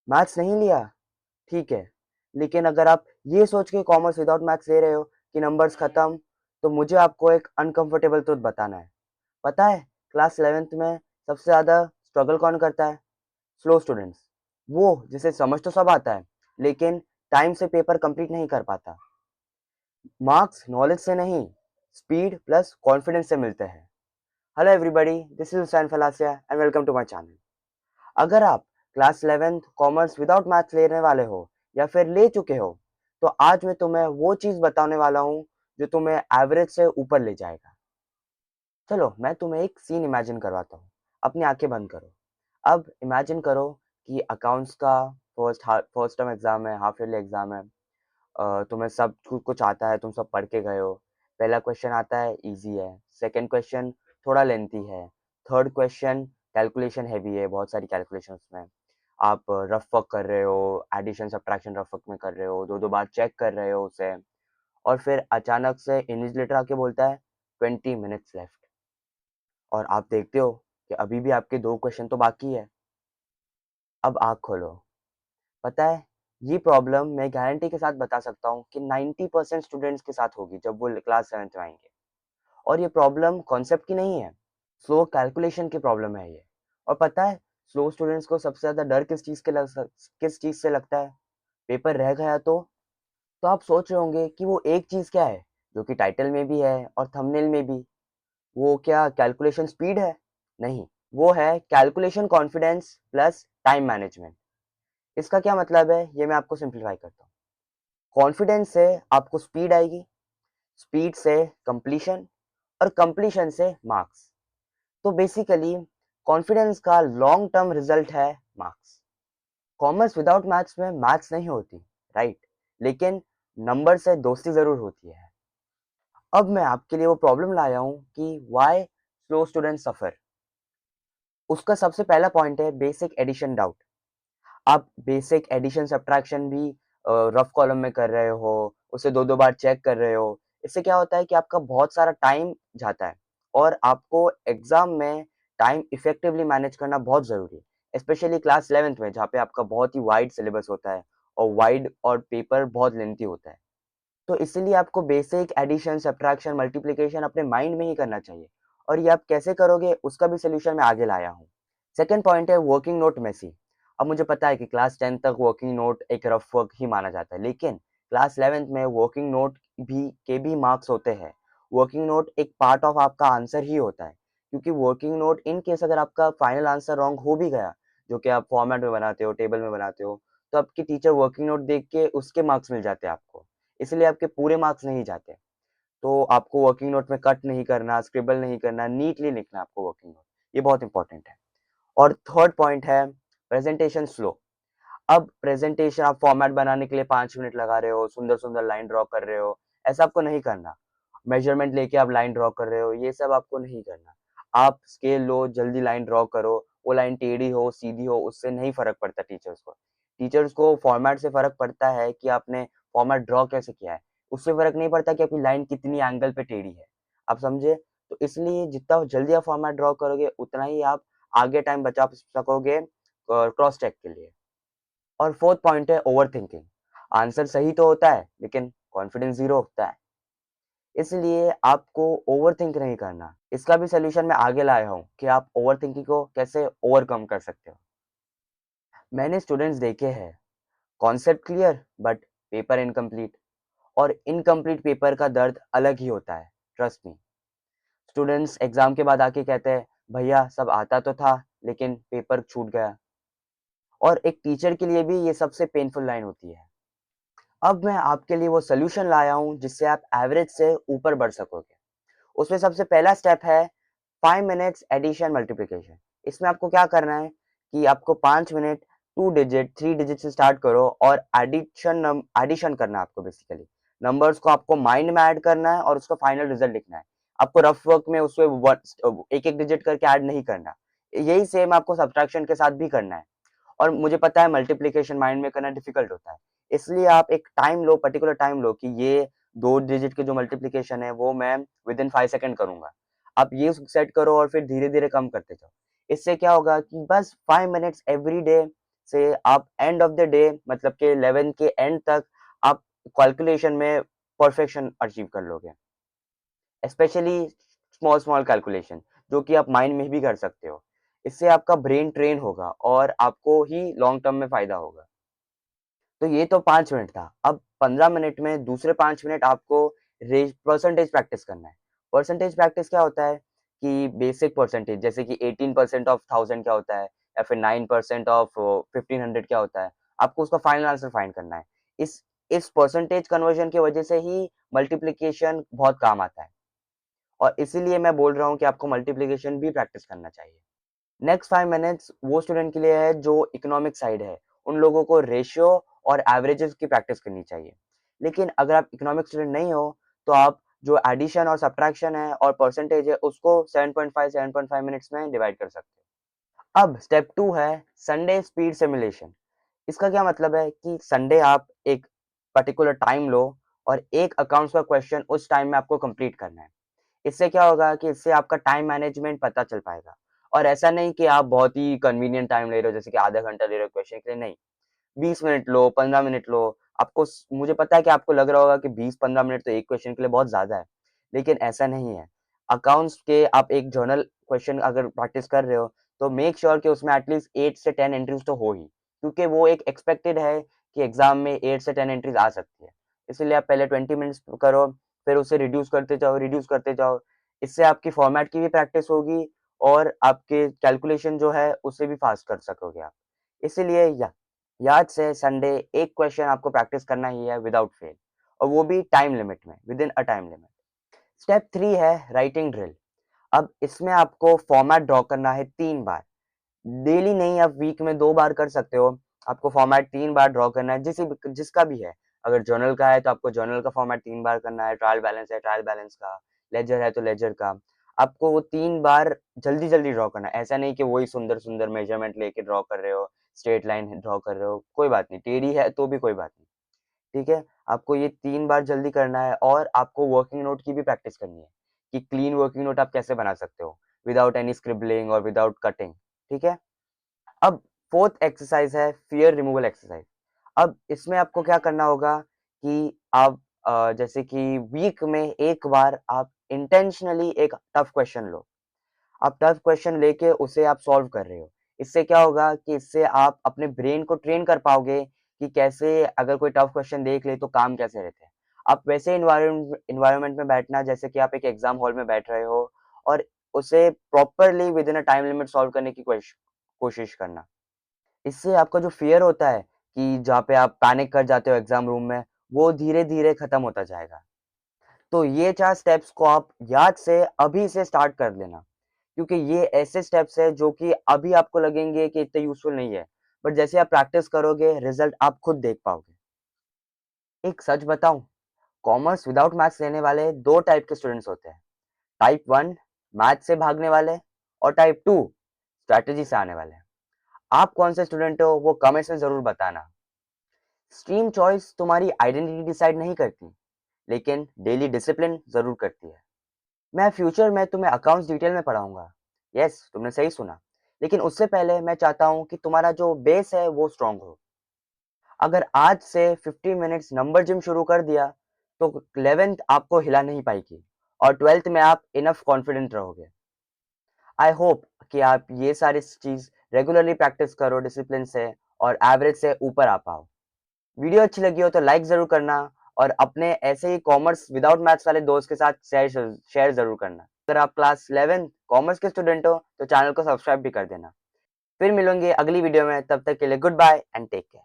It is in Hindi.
मैथ्स नहीं लिया, ठीक है, लेकिन अगर आप ये सोच के कॉमर्स विदाउट मैथ्स ले रहे हो कि नंबर्स खत्म, तो मुझे आपको एक अनकंफर्टेबल ट्रुथ बताना है। पता है, क्लास 11th में सबसे ज़्यादा स्ट्रगल कौन करता है? Slow students. वो जिसे समझ तो सब आता है, लेकिन टाइम से पेपर कंप्लीट नहीं कर पाता। मार्क्स नॉलेज से नहीं, स्पीड प्लस कॉन्फिडेंस से मिलते हैं। Hello everybody, this is Hussain Falasiya and welcome to my channel. अगर आप class 11th commerce without maths लेने वाले हो या फिर ले चुके हो, तो आज मैं तुम्हें वो चीज़ बताने वाला हूँ जो तुम्हें एवरेज से ऊपर ले जाएगा। चलो मैं तुम्हें एक सीन इमेजिन करवाता हूँ। अपनी आंखें बंद करो। अब इमेजिन करो कि अकाउंट्स का फर्स्ट टर्म एग्जाम है, हाफ ईयरली एग्जाम है। तुम्हें सब कुछ आता है, तुम सब पढ़ के गए हो। पहला क्वेश्चन आता है, इजी है। सेकंड क्वेश्चन थोड़ा लेंथी है। थर्ड क्वेश्चन कैलकुलेशन हैवी है, बहुत सारी कैलकुलेशन उसमें। आप रफ वर्क कर रहे हो, एडिशन सब्ट्रैक्शन रफ वर्क में कर रहे हो, दो दो बार चेक कर रहे हो उसे। और फिर अचानक से इन्विजिलेटर आके बोलता है 20 मिनट्स लेफ्ट। और आप देखते हो कि अभी भी आपके दो क्वेश्चन तो बाकी है। अब आँख खोलो। पता है, ये प्रॉब्लम मैं गारंटी के साथ बता सकता हूँ कि 90% स्टूडेंट्स के साथ होगी जब वो क्लास 7th में आएँगे। और ये प्रॉब्लम कॉन्सेप्ट की नहीं है, स्लो कैलकुलेशन की प्रॉब्लम है ये। और पता है, स्लो स्टूडेंट्स को सबसे ज़्यादा डर किस चीज़ से लगता है? पेपर रह गया तो? तो आप सोच रहे होंगे कि वो एक चीज़ क्या है, जो कि टाइटल में भी है और थंबनेल में भी। वो क्या कैलकुलेशन स्पीड है? नहीं, वो है calculation confidence plus time management. इसका क्या मतलब है, ये मैं आपको सिंप्लीफाई करता हूँ। कॉन्फिडेंस से आपको स्पीड आएगी, स्पीड से कंप्लीशन, और कंप्लीशन से मार्क्स। तो बेसिकली कॉन्फिडेंस का लॉन्ग टर्म रिजल्ट है मार्क्स। कॉमर्स विदाउट मैथ्स में मैथ्स नहीं होती, राइट, लेकिन नंबर से दोस्ती जरूर होती है। अब मैं आपके लिए वो प्रॉब्लम लाया हूँ कि व्हाई स्लो स्टूडेंट सफर। उसका सबसे पहला पॉइंट है बेसिक एडिशन डाउट। आप बेसिक एडिशन सब्ट्रैक्शन भी रफ कॉलम में कर रहे हो, उसे दो दो बार चेक कर रहे हो। इससे क्या होता है कि आपका बहुत सारा टाइम जाता है, और आपको एग्जाम में टाइम इफेक्टिवली मैनेज करना बहुत जरूरी है, स्पेशली क्लास 11th में जहाँ पे आपका बहुत ही वाइड सिलेबस होता है, और वाइड और पेपर बहुत लेंथी होता है। तो इसीलिए आपको बेसिक एडिशन सब्ट्रैक्शन मल्टीप्लिकेशन अपने माइंड में ही करना चाहिए। और ये आप कैसे करोगे, उसका भी सोल्यूशन मैं आगे लाया हूँ। सेकंड पॉइंट है वर्किंग नोट मेसी। अब मुझे पता है कि क्लास 10 तक वर्किंग नोट एक रफ वर्क ही माना जाता है, लेकिन क्लास 11th में वर्किंग नोट भी मार्क्स होते हैं। वर्किंग नोट एक पार्ट ऑफ आपका आंसर ही होता है, क्योंकि वर्किंग नोट इन केस अगर आपका फाइनल आंसर रॉन्ग हो भी गया, जो कि आप फॉर्मेट में बनाते हो, टेबल में बनाते हो, तो आपकी टीचर वर्किंग नोट देख के उसके मार्क्स मिल जाते हैं आपको। इसलिए आपके पूरे मार्क्स नहीं जाते। तो आपको वर्किंग नोट में कट नहीं करना, स्क्रिबल नहीं करना, नीटली लिखना है आपको वर्किंग नोट। ये बहुत इंपॉर्टेंट है। और थर्ड पॉइंट है प्रेजेंटेशन स्लो। अब प्रेजेंटेशन आप फॉर्मेट बनाने के लिए 5 मिनट लगा रहे हो, सुंदर सुंदर लाइन ड्रॉ कर रहे हो, ऐसा आपको नहीं करना। मेजरमेंट लेके आप लाइन ड्रॉ कर रहे हो, ये सब आपको नहीं करना। आप स्केल लो, जल्दी लाइन ड्रॉ करो। वो लाइन टेढ़ी हो सीधी हो, उससे नहीं फर्क पड़ता टीचर्स को। टीचर्स को फॉर्मेट से फर्क पड़ता है कि आपने फॉर्मेट ड्रॉ कैसे किया है। उससे फर्क नहीं पड़ता कि आपकी लाइन कितनी एंगल पे टेढ़ी है। आप समझे? तो इसलिए जितना जल्दी आप फॉर्मेट ड्रॉ करोगे, उतना ही आप आगे टाइम बचा सकोगे क्रॉस चेक के लिए। और फोर्थ पॉइंट है ओवरथिंकिंग। आंसर सही तो होता है, लेकिन कॉन्फिडेंस जीरो होता है। इसलिए आपको ओवरथिंक नहीं करना। इसका भी सॉल्यूशन मैं आगे लाया हूँ कि आप ओवरथिंकिंग को कैसे ओवरकम कर सकते हो। मैंने स्टूडेंट्स देखे हैं, concept clear but paper incomplete. और इनकम्प्लीट पेपर का दर्द अलग ही होता है, ट्रस्ट मी। स्टूडेंट्स एग्जाम के बाद आके कहते हैं, भैया सब आता तो था, लेकिन पेपर छूट गया। और एक टीचर के लिए भी ये सबसे पेनफुल लाइन होती है। अब मैं आपके लिए वो सॉल्यूशन लाया हूँ जिससे आप एवरेज से ऊपर बढ़ सकोगे। उसमें सबसे पहला स्टेप है 5 मिनट्स एडिशन मल्टीप्लिकेशन। इसमें आपको क्या करना है कि आपको 5 मिनट 2 डिजिट 3 डिजिट से स्टार्ट करो, और एडिशन करना है आपको। बेसिकली नंबर्स को आपको माइंड में ऐड करना है और उसका फाइनल रिजल्ट लिखना है। आपको रफ वर्क में उसमें एक एक डिजिट करके ऐड नहीं करना। यही सेम आपको सब्ट्रैक्शन के साथ भी करना है। और मुझे पता है मल्टीप्लिकेशन माइंड में करना डिफिकल्ट होता है, इसलिए आप एक टाइम लो, पर्टिकुलर टाइम लो कि ये 2 डिजिट की जो मल्टीप्लिकेशन है वो मैं विद इन 5 सेकंड करूंगा। आप ये सेट करो और फिर धीरे धीरे कम करते जाओ। इससे क्या होगा कि बस 5 मिनट्स एवरी डे से आप एंड ऑफ द डे मतलब कि 11th के एंड तक आप कैलकुलेशन में परफेक्शन अचीव कर लोगे। स्पेशली स्मॉल स्मॉल कैलकुलेशन जो कि आप माइंड में भी कर सकते हो। इससे आपका ब्रेन ट्रेन होगा और आपको ही लॉन्ग टर्म में फ़ायदा होगा। तो ये तो 5 मिनट था। अब 15 मिनट में दूसरे 5 मिनट आपको परसेंटेज प्रैक्टिस करना है। परसेंटेज प्रैक्टिस क्या होता है कि बेसिक परसेंटेज जैसे कि 18% ऑफ 1000 क्या होता है या फिर 9% ऑफ 1500 क्या होता है। आपको उसका फाइनल आंसर फाइंड करना है। इस परसेंटेज कन्वर्जन की वजह से ही मल्टीप्लिकेशन बहुत काम आता है और इसीलिए मैं बोल रहा हूँ कि आपको मल्टीप्लिकेशन भी प्रैक्टिस करना चाहिए। नेक्स्ट 5 मिनट्स वो स्टूडेंट के लिए है जो इकोनॉमिक साइड है। उन लोगों को रेशियो और एवरेजेस की प्रैक्टिस करनी चाहिए। लेकिन अगर आप इकोनॉमिक स्टूडेंट नहीं हो, तो आप जो एडिशन और सब्ट्रैक्शन है और परसेंटेज है, उसको 7.5 मिनट्स में डिवाइड कर सकते हो। अब स्टेप 2 है संडे स्पीड सिमुलेशन। इसका क्या मतलब है कि संडे आप एक पर्टिकुलर टाइम लो और एक अकाउंट्स का क्वेश्चन उस टाइम में आपको कंप्लीट करना है। इससे क्या होगा कि इससे आपका टाइम मैनेजमेंट पता चल पाएगा और ऐसा नहीं कि आप बहुत ही कन्वीनियंट टाइम ले रहे हो जैसे कि आधा घंटा ले रहे हो क्वेश्चन के लिए, नहीं। 20 मिनट लो, 15 मिनट लो। मुझे पता है कि आपको लग रहा होगा कि 20-15 मिनट तो एक क्वेश्चन के लिए बहुत ज़्यादा है, लेकिन ऐसा नहीं है। अकाउंट्स के आप एक जर्नल क्वेश्चन अगर प्रैक्टिस कर रहे हो, तो मेक श्योर कि उसमें एटलीस्ट 8 से 10 एंट्रीज़ तो हो ही, क्योंकि वो एक एक्सपेक्टेड है कि एग्ज़ाम में 8 से 10 एंट्रीज़ आ सकती है। इसीलिए आप पहले 20 मिनट्स करो, फिर उसे रिड्यूस करते जाओ, रिड्यूस करते जाओ। इससे आपकी फॉर्मेट की भी प्रैक्टिस होगी और आपके कैलकुलेशन जो है, उसे भी फ़ास्ट कर सकोगे आप। इसीलिए याद से संडे एक क्वेश्चन आपको प्रैक्टिस करना ही है विदाउट फेल और वो भी टाइम लिमिट में, with in a time limit. Step 3 है राइटिंग ड्रिल। अब इसमें आपको फॉर्मेट ड्रॉ करना है 3 बार। डेली नहीं, आप वीक में 2 बार कर सकते हो। आपको फॉर्मेट 3 बार ड्रॉ करना है जिसका भी है। अगर जर्नल का है तो आपको जर्नल का फॉर्मेट 3 बार करना है, ट्रायल बैलेंस है ट्रायल बैलेंस का, लेजर है तो लेजर का। आपको वो 3 बार जल्दी-जल्दी ड्रॉ करना है। ऐसा नहीं कि वही सुंदर-सुंदर मेजरमेंट लेके ड्रॉ कर रहे हो, स्ट्रेट लाइन ड्रॉ कर रहे हो, कोई बात नहीं। टेढ़ी है तो भी कोई बात नहीं, ठीक है? आपको ये 3 बार जल्दी करना है और आपको वर्किंग नोट की भी प्रैक्टिस करनी है, कि क्लीन वर्किंग नोट आप कैसे बना सकते हो, विदाउट एनी स्क्रिबलिंग और विदाउट कटिंग, ठीक है? अब 4th एक्सरसाइज है फियर रिमूवल एक्सरसाइज। अब इसमें आपको क्या करना होगा कि आप जैसे कि वीक में एक बार आप इंटेंशनली एक टफ क्वेश्चन लो। आप टफ क्वेश्चन लेके उसे आप सॉल्व कर रहे हो। इससे क्या होगा कि इससे आप अपने ब्रेन को ट्रेन कर पाओगे कि कैसे अगर कोई टफ क्वेश्चन देख ले तो काम कैसे रहते हैं। आप वैसे एनवायरनमेंट में बैठना जैसे कि आप एक एग्जाम हॉल में बैठ रहे हो और उसे properly with in a time limit solve करने की कोशिश करना। इससे आपका जो फ़ियर होता है कि जहाँ पे आप पैनिक कर जाते हो एग्ज़ाम रूम में, वो धीरे-धीरे खत्म होता जाएगा। तो ये 4 स्टेप्स को आप याद से अभी से स्टार्ट कर लेना, क्योंकि ये ऐसे स्टेप्स हैं जो कि अभी आपको लगेंगे कि इतने यूज़फुल नहीं है, बट जैसे आप प्रैक्टिस करोगे रिज़ल्ट आप खुद देख पाओगे। एक सच बताऊँ, कॉमर्स विदाउट मैथ्स लेने वाले 2 टाइप के स्टूडेंट्स होते हैं। टाइप 1 मैथ्स से भागने वाले और टाइप 2 स्ट्रैटेजी से आने वाले। आप कौन से स्टूडेंट हो वो कमेंट्स में ज़रूर बताना। स्ट्रीम चॉइस तुम्हारी आइडेंटिटी डिसाइड नहीं करती, लेकिन डेली डिसिप्लिन ज़रूर करती है। मैं फ्यूचर में तुम्हें अकाउंट्स डिटेल में पढ़ाऊँगा। यस, तुमने सही सुना। लेकिन उससे पहले मैं चाहता हूँ कि तुम्हारा जो बेस है वो स्ट्रॉन्ग हो। अगर आज से 50 मिनट्स नंबर जिम शुरू कर दिया, तो 11th आपको हिला नहीं पाएगी और 12th में आप इनफ कॉन्फिडेंट रहोगे। आई होप कि आप ये सारी चीज़ रेगुलरली प्रैक्टिस करो डिसिप्लिन से और एवरेज से ऊपर आ पाओ। वीडियो अच्छी लगी हो तो लाइक ज़रूर करना और अपने ऐसे ही कॉमर्स विदाउट मैथ्स वाले दोस्त के साथ शेयर ज़रूर करना। अगर आप क्लास 11 कॉमर्स के स्टूडेंट हो तो चैनल को सब्सक्राइब भी कर देना। फिर मिलेंगे अगली वीडियो में, तब तक के लिए goodbye and take care.